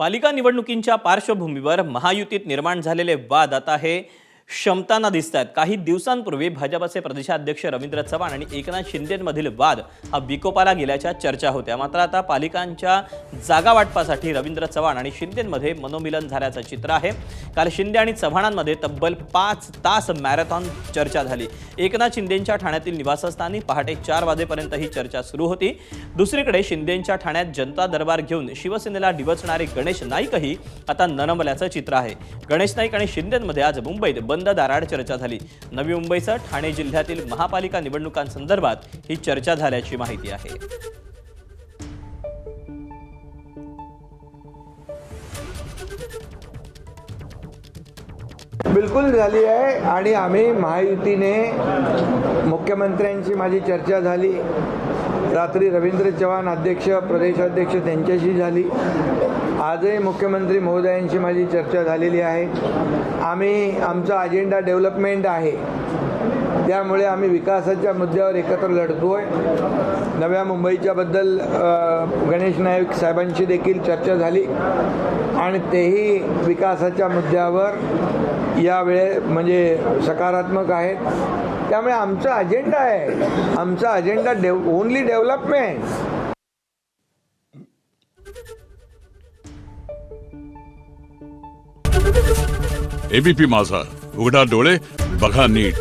पालिका निवडणुकींच्या पार्श्वभूमीवर महायुतीत निर्माण झालेले वाद आता हे शमताना दिसतात। काही दिवसांपूर्वी भाजपचे प्रदेशाध्यक्ष रवींद्र चव्हाण आणि एकनाथ शिंदेंमधील वाद हा विकोपाला गेल्याच्या चर्चा होत्या। मात्र आता पालिकांच्या जागा वाटपासाठी रवींद्र चव्हाण आणि शिंदेंमध्ये मनोमिलन झाल्याचं चित्र आहे। काल शिंदे आणि चव्हाणांमध्ये तब्बल 5 तास मॅरेथॉन चर्चा झाली। एकनाथ शिंदेंच्या ठाण्यातील निवासस्थानी पहाटे 4 वाजेपर्यंत ही चर्चा सुरू होती। दुसरीकडे शिंदेंच्या ठाण्यात जनता दरबार घेऊन शिवसेनेला डिवचणारे गणेश नाईकही आता नरमल्याचं चित्र आहे। गणेश नाईक आणि शिंदेंमध्ये आज मुंबईत बंद दाराआड चर्चा झाली। नवी मुंबईसह ठाणे जिल्ह्यातील महापालिका निवडणुकांसंदर्भात ही चर्चा झाल्याची माहिती आहे। बिलकुल झाली आहे आणि आम्ही महायुतीने मुख्यमंत्र्यांची माझी चर्चा झाली। रात्री रवींद्र चव्हाण अध्यक्ष प्रदेशाध्यक्ष त्यांच्याशी झाली। आजही मुख्यमंत्री महोदयांची माझी चर्चा झालेली आहे। आमचा अजेंडा डेव्हलपमेंट आहे, त्यामुळे आम्ही विकासाच्या मुद्द्यावर एकत्र लढतोय। नव्या मुंबईच्या बद्दल गणेश नाईक साहेबांची देखील चर्चा झाली आणि तेही विकासाच्या मुद्द्यावर यावेळे म्हणजे सकारात्मक आहेत। त्यामुळे आमचा अजेंडा आहे, आमचा अजेंडा ओनली डेव्हलपमेंट। एबीपी माझा, उघडा डोळे बघा नीट।